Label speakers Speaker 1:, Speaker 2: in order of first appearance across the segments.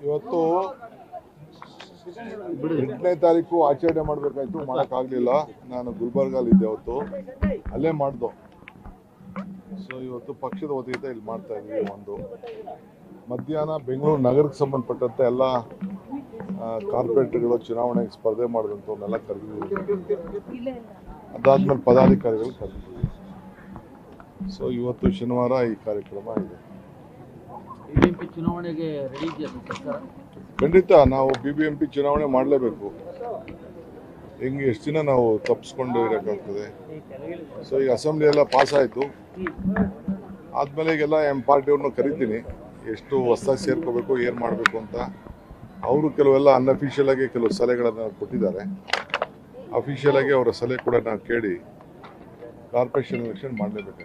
Speaker 1: ಇವತ್ತು 8ನೇ ತಾರೀಕು ಆಚರಣೆ ಮಾಡಬೇಕಾಯ್ತು, ಮಾಡೋಕ್ಕಾಗಲಿಲ್ಲ. ನಾನು ಗುಲ್ಬರ್ಗಲ್ಲಿದ್ದೆ ಅವತ್ತು, ಅಲ್ಲೇ ಮಾಡ್ದು. ಸೊ ಇವತ್ತು ಪಕ್ಷದ ವತಿಯಿಂದ ಇಲ್ಲಿ ಮಾಡ್ತಾ ಇದ್ವಿ. ಒಂದು ಮಧ್ಯಾಹ್ನ ಬೆಂಗಳೂರು ನಗರಕ್ಕೆ ಸಂಬಂಧಪಟ್ಟಂತೆ ಎಲ್ಲ ಕಾರ್ಪೊರೇಟರ್ಗಳು ಚುನಾವಣೆಗೆ ಸ್ಪರ್ಧೆ ಮಾಡಿದಂಥವನ್ನೆಲ್ಲ ಕರೆದಿದ್ದೀವಿ. ಅದಾದ್ಮೇಲೆ ಪದಾಧಿಕಾರಿಗಳು ಕರೆದಿದ್ದೀವಿ. ಸೊ ಇವತ್ತು ಶನಿವಾರ ಈ ಕಾರ್ಯಕ್ರಮ ಇದೆ.
Speaker 2: ಚುನಾವಣೆಗೆ ರೆಡಿ ಇದೆಯಾ ಸರ್ಕಾರ?
Speaker 1: ಖಂಡಿತ ನಾವು BBMP ಚುನಾವಣೆ ಮಾಡಲೇಬೇಕು. ಹೆಂಗೆ ಎಷ್ಟು ದಿನ ನಾವು ತಪ್ಪಿಸ್ಕೊಂಡು ಇರೋಕ್ಕಾಗ್ತದೆ? ಸೊ ಈ ಅಸೆಂಬ್ಲಿ ಎಲ್ಲ ಪಾಸ್ ಆಯಿತು. ಆದಮೇಲೆ ಈಗೆಲ್ಲ ಪಾರ್ಟಿಯವ್ರನ್ನ ಕರಿತೀನಿ, ಎಷ್ಟು ಹೊಸದಾಗಿ ಸೇರ್ಕೋಬೇಕು, ಏನು ಮಾಡಬೇಕು ಅಂತ. ಅವರು ಕೆಲವೆಲ್ಲ ಅನ್ಅಫಿಷಿಯಲ್ ಆಗಿ ಕೆಲವು ಸಲಹೆಗಳನ್ನು ಕೊಟ್ಟಿದ್ದಾರೆ. ಅಫಿಷಿಯಲ್ ಆಗಿ ಅವರ ಸಲಹೆ ಕೂಡ ನಾವು ಕೇಳಿ ಕಾರ್ಪೊರೇಷನ್ ಎಲೆಕ್ಷನ್ ಮಾಡಲೇಬೇಕು.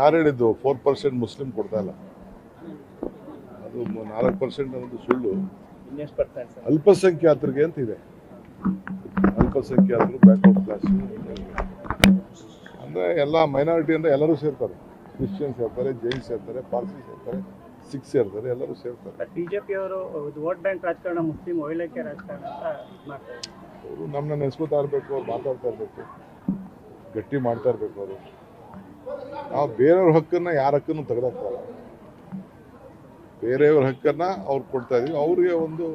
Speaker 1: ಯಾರು ಹೇಳಿದ್ದು 4% ಮುಸ್ಲಿಂ ಕೊಡ್ತಾ ಇಲ್ಲ? ಅದು 4% ಅನ್ನೋದು ಸುಳ್ಳು. ಅಲ್ಪಸಂಖ್ಯಾತರಿಗೆ ಅಂತ ಇದೆ. ಅಲ್ಪಸಂಖ್ಯಾತರು, ಬ್ಯಾಕ್ವರ್ಡ್ ಕ್ಲಾಸ್ ಅಂದರೆ ಎಲ್ಲ ಮೈನಾರಿಟಿ ಅಂದರೆ ಎಲ್ಲರೂ ಸೇರ್ತಾರೆ. ಕ್ರಿಶ್ಚಿಯನ್ಸ್ ಸೇರ್ತಾರೆ, ಜೈನ್ ಸೇರ್ತಾರೆ, ಪಾರ್ಸಿ ಸೇರ್ತಾರೆ, ಸಿಖ್ ಸೇರ್ತಾರೆ, ಎಲ್ಲರೂ ಸೇರ್ತಾರೆ.
Speaker 3: ಬಿಜೆಪಿ ಅವರು ವೋಟ್ ಬ್ಯಾಂಕ್ ರಾಜಕಾರಣ, ಮುಸ್ಲಿಂ ಓಲೈಕೆ ರಾಜಕಾರಣ ಅಂತ ಮಾಡ್ತಾರೆ.
Speaker 1: ಅವರು ನಮ್ಮನ್ನ ನೆನೆಸ್ಕೋತಾ ಇರಬೇಕು, ಅವ್ರು ಮಾತಾಡ್ತಾ ಇರಬೇಕು, ಗಟ್ಟಿ ಮಾಡ್ತಾ ಇರಬೇಕು. ಅವರು ನಾವು ಬೇರೆಯವ್ರ ಹಕ್ಕನ್ನು ಯಾರ ಹಕ್ಕನ್ನು ತೆಗೆದಾಕ್ತಲ್ಲ. ಬೇರೆಯವ್ರ ಹಕ್ಕನ್ನು ಅವ್ರು ಕೊಡ್ತಾ ಇದೀವಿ. ಅವ್ರಿಗೆ ಒಂದು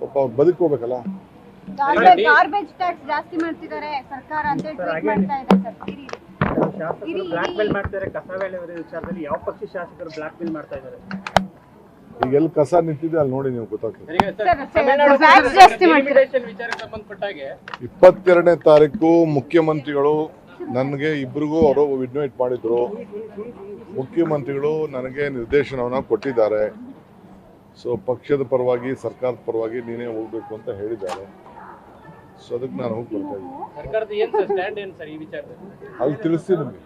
Speaker 1: ಪಾಪ ಅವ್ರು ಬದುಕೋಬೇಕಲ್ಲ.
Speaker 4: ಗಾರ್ಬೇಜ್ ಟ್ಯಾಕ್ಸ್ ಜಾಸ್ತಿ ಮಾಡ್ತಿದ್ದಾರೆ ಸರ್ಕಾರ ಅಂತ ಟ್ವೀಟ್ ಮಾಡ್ತಾ ಇದೆ ಸರ್.
Speaker 3: ಶಾಸಕರು ಬ್ಲಾಕ್ ಮೇಲ್ ಮಾಡ್ತಾರೆ. ಕಸ ವೇಳೆ ವಿಚಾರದಲ್ಲಿ ಯಾವ ಪಕ್ಷ ಶಾಸಕರು ಬ್ಲಾಕ್ ಮೇಲ್ ಮಾಡ್ತಾ ಇದ್ದಾರೆ?
Speaker 1: ಈಗ ಎಲ್ಲಿ ಕಸ ನಿಂತಿದೆ ಅಲ್ಲಿ ನೋಡಿ, ನೀವು ಗೊತ್ತಾಗ್ತದೆ. 22ನೇ ತಾರೀಕು ಮುಖ್ಯಮಂತ್ರಿಗಳು ನನಗೆ ಇಬ್ಬರಿಗೂ ಅವರು ಇನ್ವೈಟ್ ಮಾಡಿದ್ರು. ಮುಖ್ಯಮಂತ್ರಿಗಳು ನನಗೆ ನಿರ್ದೇಶನವನ್ನು ಕೊಟ್ಟಿದ್ದಾರೆ. ಸೊ ಪಕ್ಷದ ಪರವಾಗಿ, ಸರ್ಕಾರದ ಪರವಾಗಿ ನೀನೇ ಹೋಗ್ಬೇಕು ಅಂತ ಹೇಳಿದ್ದಾರೆ. ಸೊ ಅದಕ್ಕೆ ನಾನು ಹೋಗಿ ಬರ್ತಾ ಇದ್ದೀನಿ. ಅಲ್ಲಿ ತಿಳಿಸ್ತೀನಿ ನಿಮಗೆ.